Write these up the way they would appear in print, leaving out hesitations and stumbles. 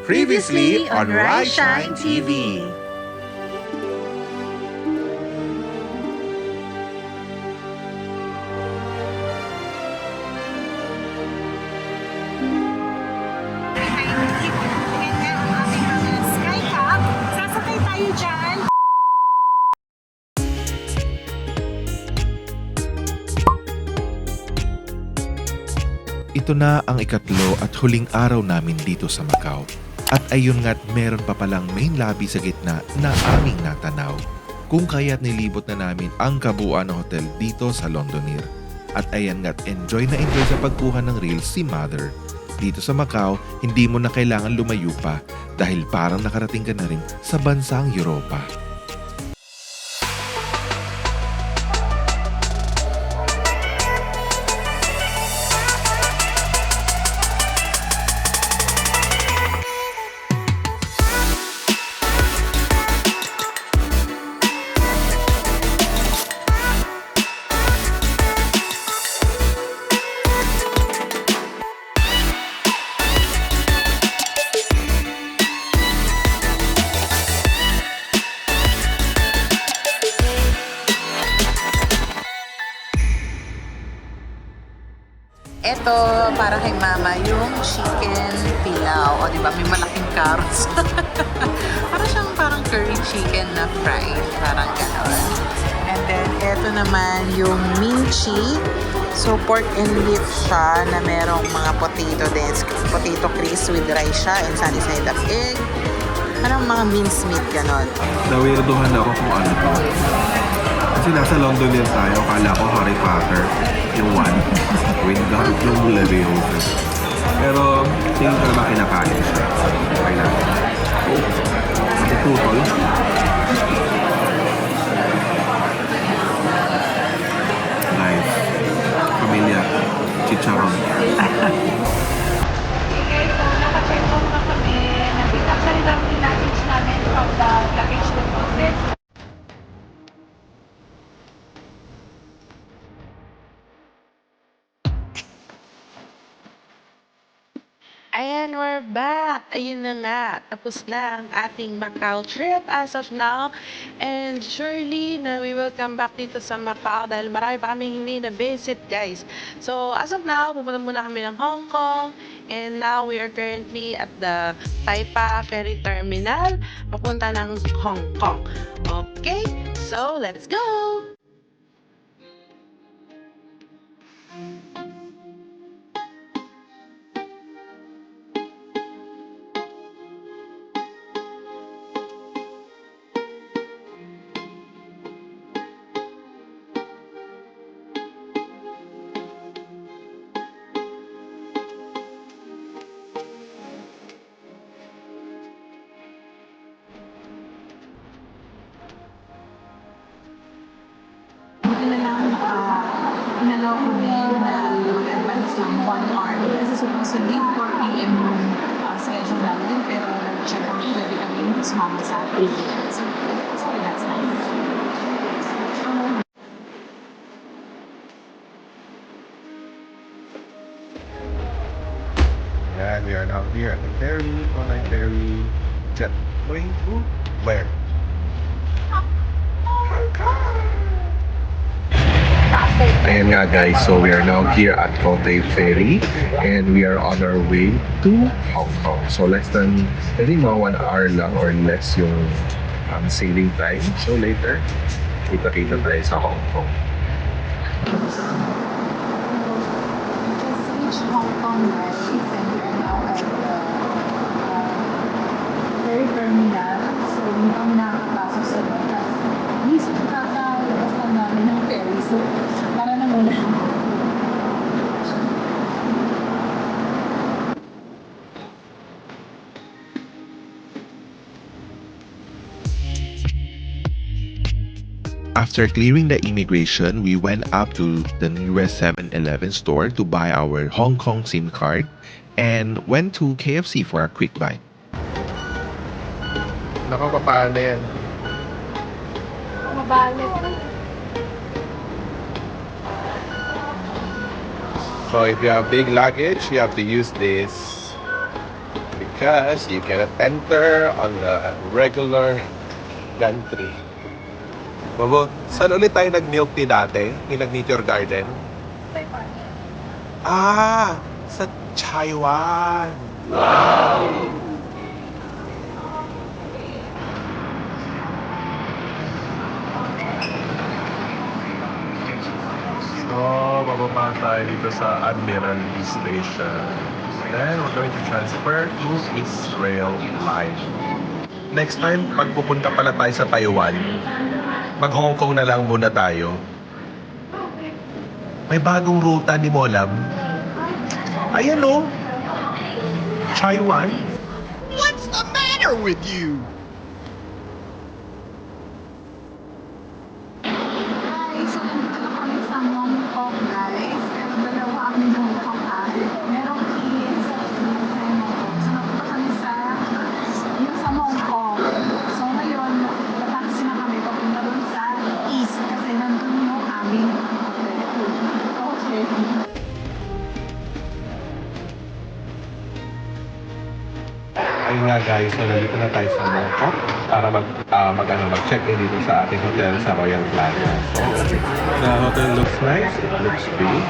Previously on Rise Shine TV. Skycap, sasakay tayo dyan. Ito na ang ikatlo at huling araw namin dito sa Macau. At ayun nga't meron pa palang main lobby sa gitna na aming natanaw. Kung kaya't nilibot na namin ang kabuuan ng hotel dito sa Londoner. At ayan nga't enjoy na enjoy sa pagkuha ng reels si Mother. Dito sa Macau, hindi mo na kailangan lumayo pa dahil parang nakarating ka na rin sa bansang Europa. Ito, para kay mama, yung chicken pilaw. O, di ba? May malaking carrots. parang curry chicken na fried. Parang gano'n. And then, ito naman yung minchi. So, pork and beef siya na merong mga potato din. Potato crisp with rice siya and sunny side up egg. Parang mga minced meat, gano'n. Nawirduhan ako kung ano to. Kasi nasa London din tayo, kala ko Harry Potter, yung one, with the yung Leviosa. Pero, tingin ko naman kinakain siya. Okay na. Oh, matututol. Nice. Pamilya. Chicharon. Ayan, we're back! Ayun na nga, tapos na ang ating Macau trip as of now. And surely na we will come back dito sa Macau dahil marami pa kaming hindi na-visit, guys. So, as of now, pupunta muna kami ng Hong Kong. And now, we are currently at the Taipa Ferry Terminal, papunta ng Hong Kong. Okay, so let's go! Inalaw kami na advance ng 1 hour. Kasi supposedly 4 p.m. yung schedule namin, pero nag-check kami pwede kami sumama sa 3 p.m. So that's nice. And we are now here at the ferry, online ferry, jet going to where? Ayan nga guys, so we are now here at Cathay Ferry and we are on our way to Hong Kong. So less than, I think mga 1 hour lang or less yung sailing time. So later, kita-kita tayo sa Hong Kong. Just reached Hong Kong, guys, and we're now at the ferry terminal. So, hindi kami nakakapasok sa loob. At least, kakalabas lang namin ng ferry. So, para na muna. After clearing the immigration, we went up to the nearest 7-Eleven store to buy our Hong Kong SIM card and went to KFC for a quick bite. Naku, paano yan? Mabalit. So if you have big luggage, you have to use this because you cannot enter on the regular gantry. Bobo, saan ulit tayo nag-milk tea dati? Yung nag-Nature Garden? Ah, sa Taiwan. So, bababa tayo dito sa Admiralty Station. Then, we're going to transfer to Israel Line. Next time, pag pupunta pala tayo sa Taiwan, mag-Hong Kong na lang muna tayo. May bagong ruta ni Molam. Ayan o. Taiwan. What's the matter with you? Guys, so nandito na kami sa Hong Kong, guys. Pero dalawa kami Hong Kong merong kids sa Hong Kong. So napunta kami sa Hong Kong. So ngayon, taxi na kami papunta doon sa East kasi nandun yung aming hotel. Okay. Ayun nga guys, so nandito na tayo sa Hong Kong para mag-check-in dito sa ating hotel sa Royal Plaza. So, the hotel looks nice, it looks big.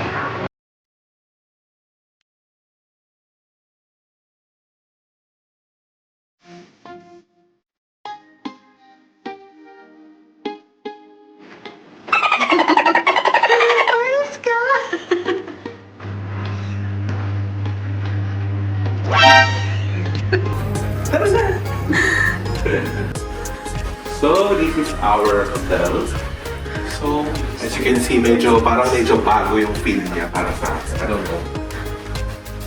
Ayos ka! So, this is our hotel. So, as you can see, medyo bago yung feel niya para sa akin. I don't know.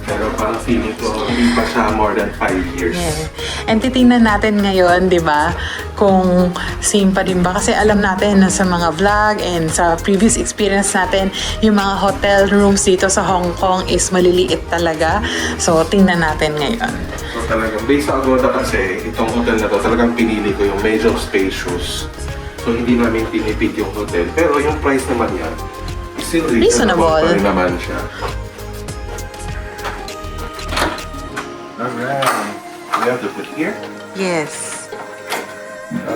Pero parang feeling ko, hindi pa siya more than 5 years. Yeah. And titingnan natin ngayon, di ba, kung same pa din ba. Kasi alam natin na sa mga vlog and sa previous experience natin, yung mga hotel rooms dito sa Hong Kong is maliliit talaga. So, tingnan natin ngayon. So talagang, based sa Agoda kasi, itong hotel na to, talagang pinili ko yung medyo spacious. So hindi namin tinipid yung hotel. Pero yung price naman yan, still reasonable pa rin naman siya. Alright. We have to put here. Yes.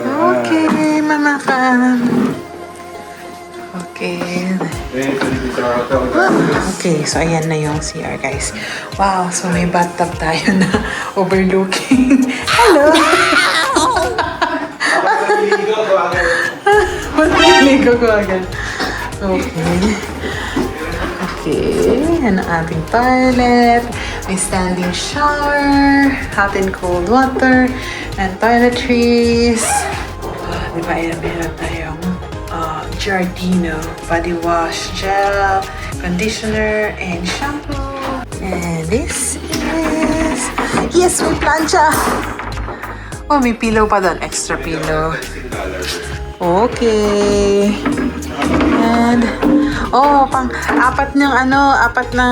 Okay, Mama Cam. Okay. Okay, so this is our hotel. Okay, so ayan na yung CR, guys. Wow, so may bathtub tayo na overlooking. Hello! Maliligo ko agad. Okay. Okay, yan ang ating toilet. May standing shower, hot and cold water, and toiletries. Di ba, ayan, meron tayong Giardino body wash gel, conditioner, and shampoo. And this is... Yes, may plancha! Oh, may pillow pa doon. Extra pillow. Okay. And... Oh, apat na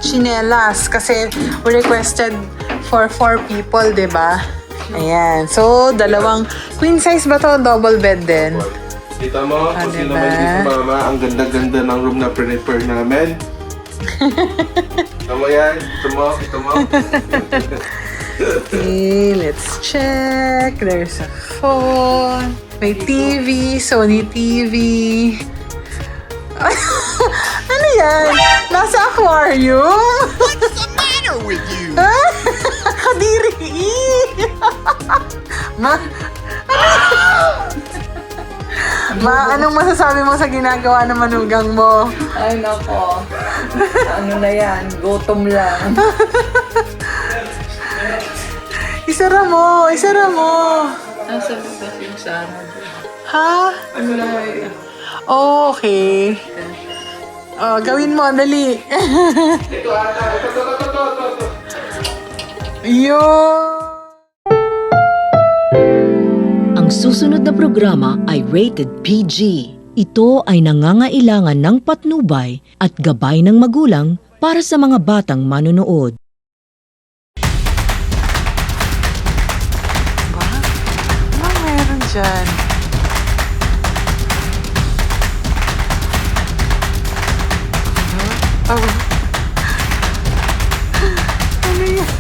chinelas. Kasi we requested for 4 people, diba? Ayan. So, dalawang... Queen size ba to? Double bed din. Kita mo, kung sino man dito mama, ang ganda-ganda ng room na prepare namin. Ito mo yan, ito mo. Okay, let's check. There's a phone. May TV, Sony TV. Ano yan? Nasa aquarium? What's the matter with you? Kadiri! Anong masasabi mo sa ginagawa ng manugang mo? Ay, nako. Ano na yan? Gutom lang. Isara mo! Isara mo! Nasa labas yung sana. Ha? Ano na yun? Oh, okay. Oh, gawin mo, dali. Yun! Ang susunod na programa ay rated PG. Ito ay nangangailangan ng patnubay at gabay ng magulang para sa mga batang manonood. Ba? Ano meron dyan? Oh. Ano yan?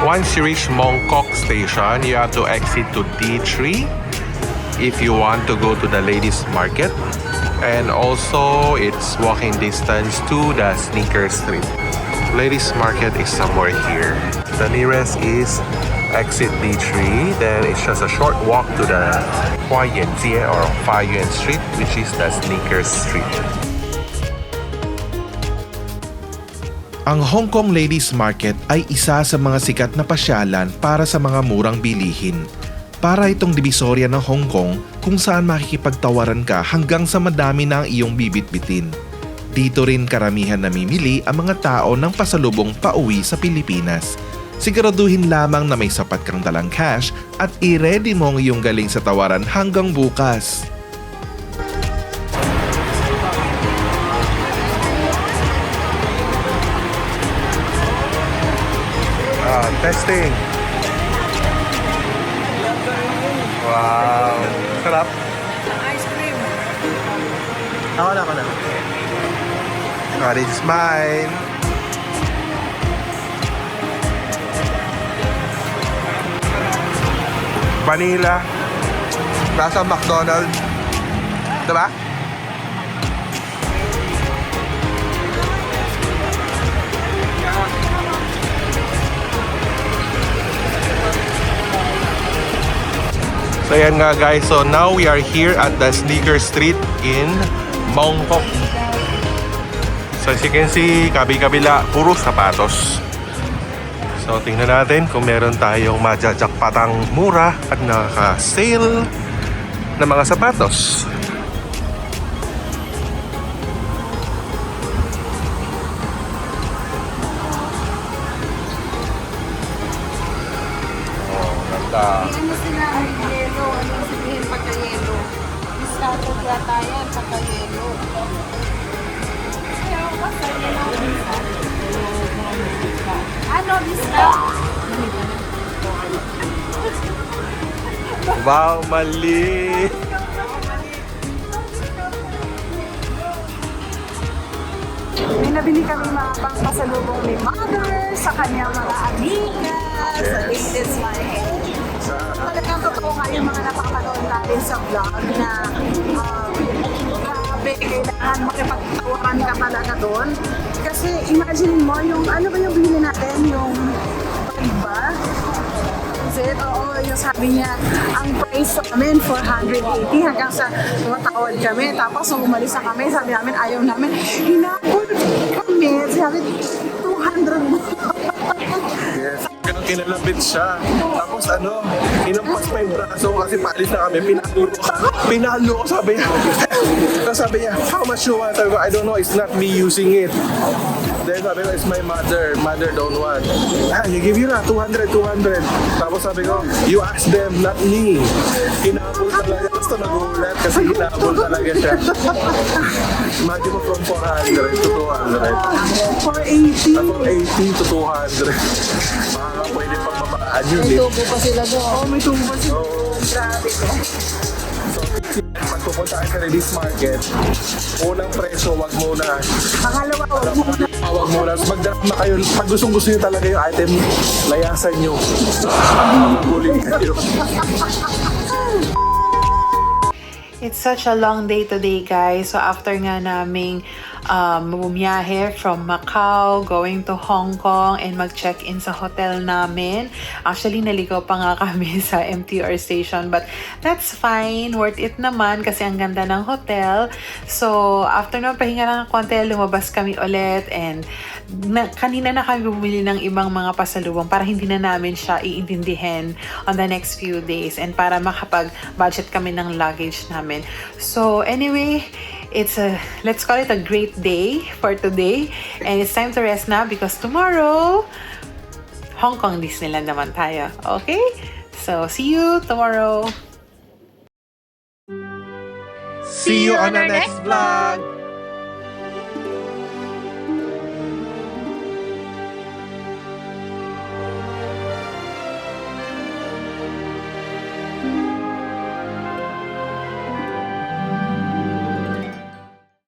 once you reach Mongkok Station, you have to exit to D3 if you want to go to the ladies market. And also, it's walking distance to the Sneaker Street. Ladies market is somewhere here. The nearest is exit D3. Then it's just a short walk to the Huayanjie or Huayuan Street, which is the Sneaker Street. Ang Hong Kong Ladies Market ay isa sa mga sikat na pasyalan para sa mga murang bilihin. Para itong divisorya ng Hong Kong kung saan makikipagtawaran ka hanggang sa madami na ang iyong bibitbitin. Dito rin karamihan namimili ang mga tao ng pasalubong pauwi sa Pilipinas. Siguraduhin lamang na may sapat kang dalang cash at i-ready mo ang iyong galing sa tawaran hanggang bukas. Testing. Wow. Sarap. Ice cream. Ako na. This is mine. Vanilla. Nasa McDonald's. Diba? So yan nga guys, so now we are here at the Sneaker Street in Mongkok. So as you can see, kabi-kabila, puro sapatos. So tingnan natin kung meron tayong majajakpatang mura at naka-sale na mga sapatos. Oh, ganda. Ano sila ang yelo? Ano sabihin pagka-yelo? Biskato yata yan, pagka-yelo. Kaya ako basta yelo. Ano, biskato? Wow, mali! May nabili kami mga pangpasalubong ni Mother sa kanyang mga amiga, sa latest market. Talagang totoo nga yung mga napapanood natin sa vlog na grabe, kailangan makipagtawaran ka talaga doon. Kasi imagine mo yung, ano ba yung binili natin? Yung bag ba? Oo, yung sabi niya, ang price namin 480 hanggang sa tumatawad kami. Tapos nung umalis na kami, sabi namin, ayaw namin. Hinapon kami, sabi 200 mo. Yes. Kinalapit siya. Tapos ano, inampas pa yung braso kasi paalis na kami. Pinalo ko, sabi niya. Tapos sabi niya, how much you want? Sabi ko, I don't know, it's not me using it. Then sabi ko, it's my mother. Mother don't want. You give you na, 200. Tapos sabi ko, you ask them, not me. Hinabol talaga. Basta nagulat kasi hinabol talaga siya. Imagine mo from 400 to 200. 480. From 80 to 200. Baka pwede pagbabaan yun eh. May tubo pa sila doon. Oo, may tubo pa siya. Grabe ko. So, pag pupunta kayo sa release market, unang presyo, wag muna. Pangalawa, huwag mo na. Wag muna. Mag-drop na kayo. Pag gusto nyo talaga yung item, layasan nyo. Magulin kayo. It's such a long day today, guys. So after nga naming bumiyahe from Macau, going to Hong Kong, and mag-check-in sa hotel namin. Actually, naligaw pa nga kami sa MTR station, but that's fine. Worth it naman kasi ang ganda ng hotel. So after naman pahinga lang ng konti, lumabas kami ulit, and kanina na kami bumili ng ibang mga pasalubong para hindi na namin siya iintindihin on the next few days and para makapag-budget kami ng luggage namin. So anyway, let's call it a great day for today, and it's time to rest now because tomorrow Hong Kong Disneyland naman tayo. Okay? So see you tomorrow. See you on the next vlog!